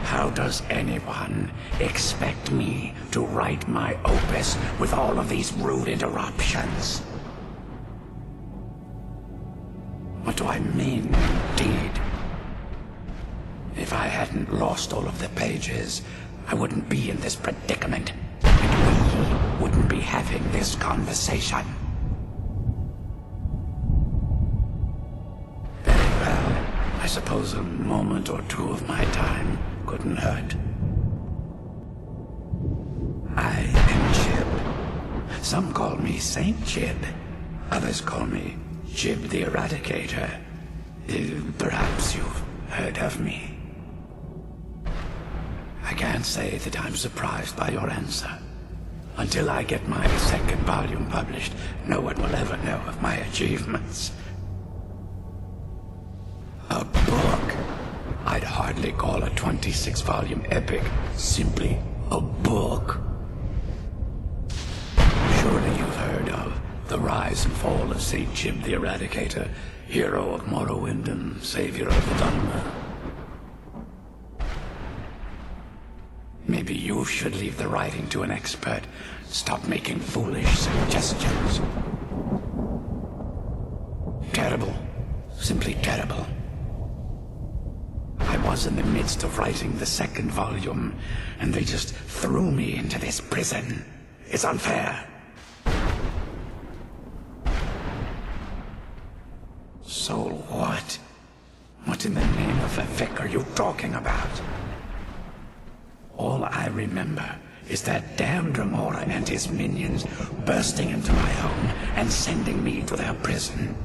How does anyone expect me to write my opus with all of these rude interruptions? What do I mean, indeed? If I hadn't lost all of the pages, I wouldn't be in this predicament, and we wouldn't be having this conversation. Very well. I suppose a moment or two of my time couldn't hurt. I am Jib. Some call me Saint Jib. Others call me Jib the Eradicator. Perhaps you've heard of me. I can't say that I'm surprised by your answer. Until I get my second volume published, no one will ever know of my achievements. A book? I'd hardly call a 26-volume epic simply a book. Surely you've heard of the rise and fall of St. Jib the Eradicator, hero of Morrowind and savior of the Dharma. Maybe you should leave the writing to an expert. Stop making foolish suggestions. Terrible. Simply terrible. I was in the midst of writing the second volume, and they just threw me into this prison. It's unfair. So what? What in the name of the Vic are you talking about? All I remember is that damn Dremora and his minions bursting into my home and sending me to their prison.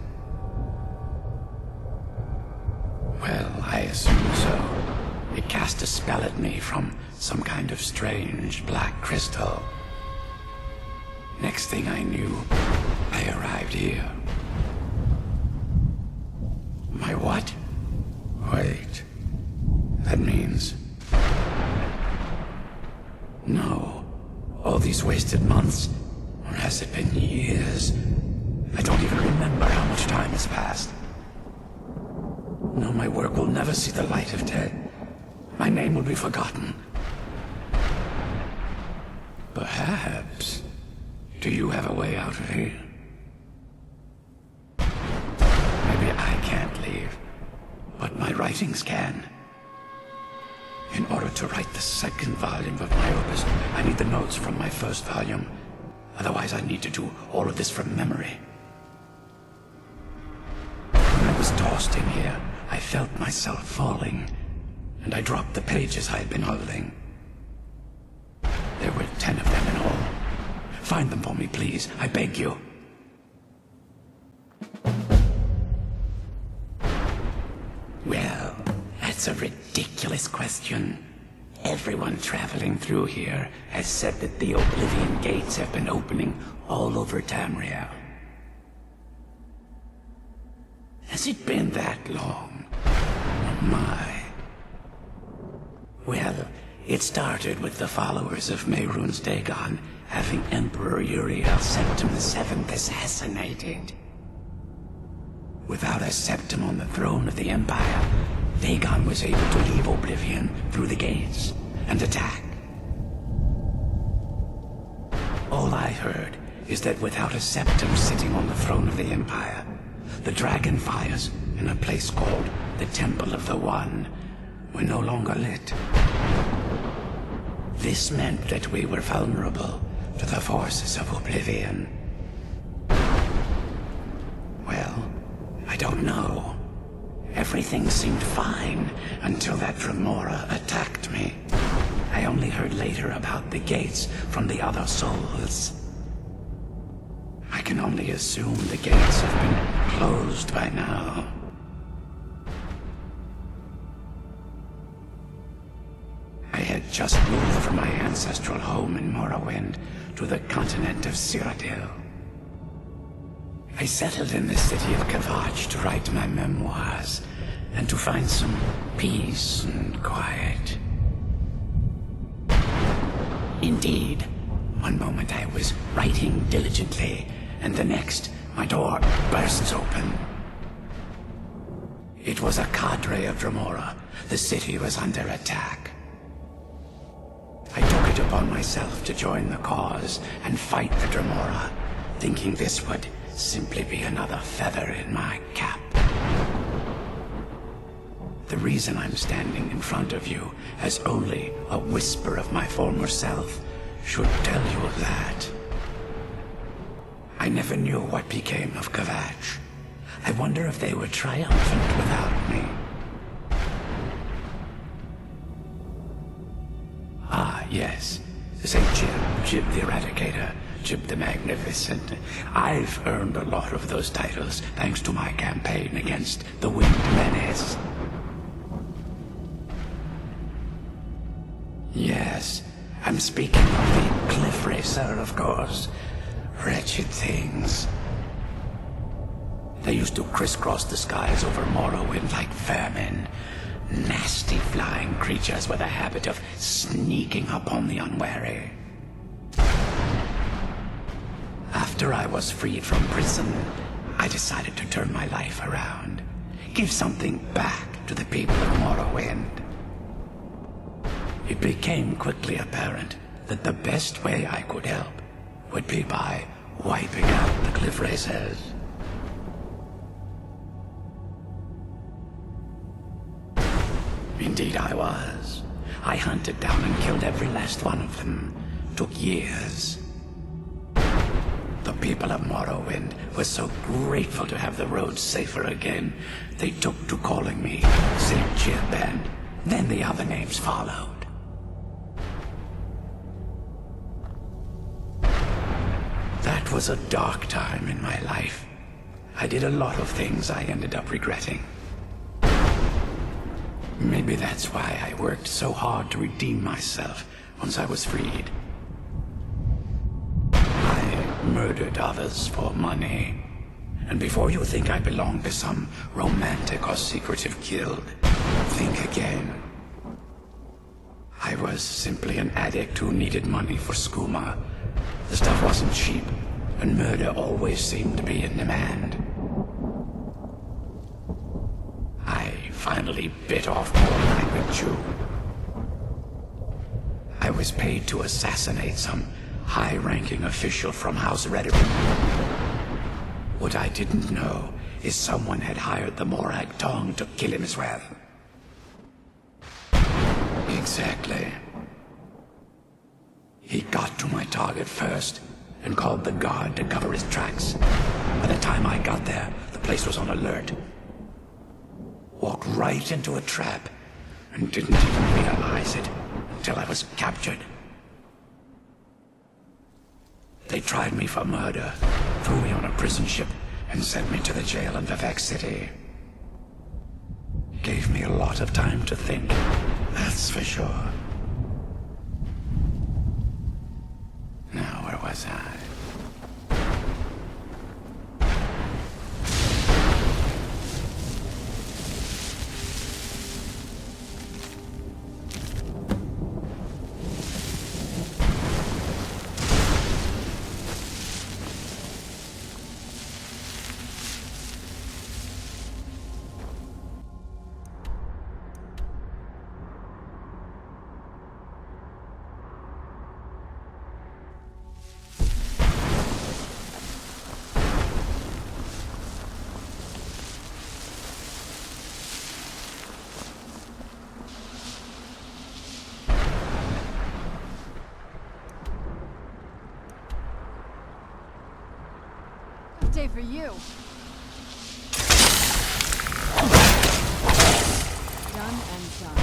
Well, I assume so. It cast a spell at me from some kind of strange black crystal. Next thing I knew, I arrived here. My what? Wait. That means... No. All these wasted months? Or has it been years? I don't even remember how much time has passed. No, my work will never see the light of day. My name will be forgotten. Perhaps. Do you have a way out of here? Maybe I can't leave, but my writings can. In order to write the second volume of my opus, I need the notes from my first volume. Otherwise, I need to do all of this from memory. When I was tossed in here, I felt myself falling, and I dropped the pages I had been holding. There were 10 of them in all. Find them for me, please. I beg you. Well, that's a ridiculous question. Everyone traveling through here has said that the Oblivion Gates have been opening all over Tamriel. Has it been that long? Oh my. Well, it started with the followers of Mehrunes Dagon having Emperor Uriel Septim VII assassinated. Without a Septim on the throne of the Empire, Dagon was able to leave Oblivion through the gates and attack. All I heard is that without a Septim sitting on the throne of the Empire, the dragon fires in a place called the Temple of the One were no longer lit. This meant that we were vulnerable to the forces of Oblivion. Well, I don't know. Everything seemed fine until that Dremora attacked me. I only heard later about the gates from the other souls. I can only assume the gates have been closed by now. I had just moved from my ancestral home in Morrowind to the continent of Cyrodiil. I settled in the city of Kavach to write my memoirs and to find some peace and quiet. Indeed, one moment I was writing diligently, and the next, my door bursts open. It was a cadre of Dremora, the city was under attack. I took it upon myself to join the cause and fight the Dremora, thinking this would simply be another feather in my cap. The reason I'm standing in front of you as only a whisper of my former self should tell you that. I never knew what became of Kvatch. I wonder if they were triumphant without me. Ah, yes. Say Jib the Eradicator, Jib the Magnificent. I've earned a lot of those titles thanks to my campaign against the Winged Menace. Yes, I'm speaking of the Cliff Racer, of course. Wretched things. They used to crisscross the skies over Morrowind like vermin. Nasty flying creatures with a habit of sneaking upon the unwary. After I was freed from prison, I decided to turn my life around. Give something back to the people of Morrowind. It became quickly apparent that the best way I could help would be by wiping out the Cliff Racers. Indeed I was. I hunted down and killed every last one of them. Took years. The people of Morrowind were so grateful to have the roads safer again, they took to calling me St. Jib, and then the other names followed. That was a dark time in my life. I did a lot of things I ended up regretting. Maybe that's why I worked so hard to redeem myself once I was freed. I murdered others for money. And before you think I belong to some romantic or secretive guild, think again. I was simply an addict who needed money for skooma. The stuff wasn't cheap, and murder always seemed to be in demand. I finally bit off more than I could chew. I was paid to assassinate some high-ranking official from House Rhetoric. What I didn't know is someone had hired the Morag Tong to kill him as well. Exactly. He got to my target first and called the guard to cover his tracks. By the time I got there, the place was on alert. Walked right into a trap and didn't even realize it until I was captured. They tried me for murder, threw me on a prison ship, and sent me to the jail in Vivek City. Gave me a lot of time to think, that's for sure. Now, where was I? Day for you. Done and done.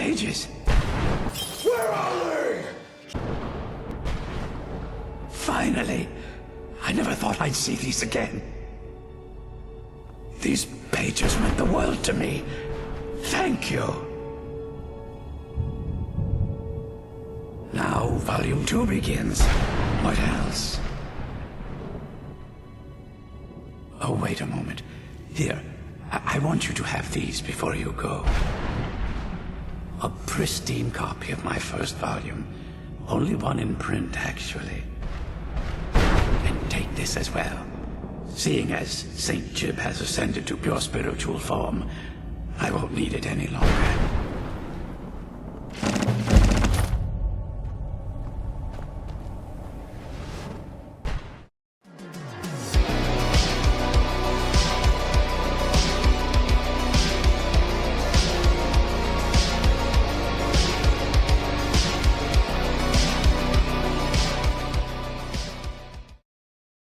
pages. Where are they? Finally! I never thought I'd see these again. These pages meant the world to me. Thank you. Now, Volume 2 begins. What else? Oh, wait a moment. Here, I want you to have these before you go. A pristine copy of my first volume. Only one in print, actually. And take this as well. Seeing as St. Jib has ascended to pure spiritual form, I won't need it any longer.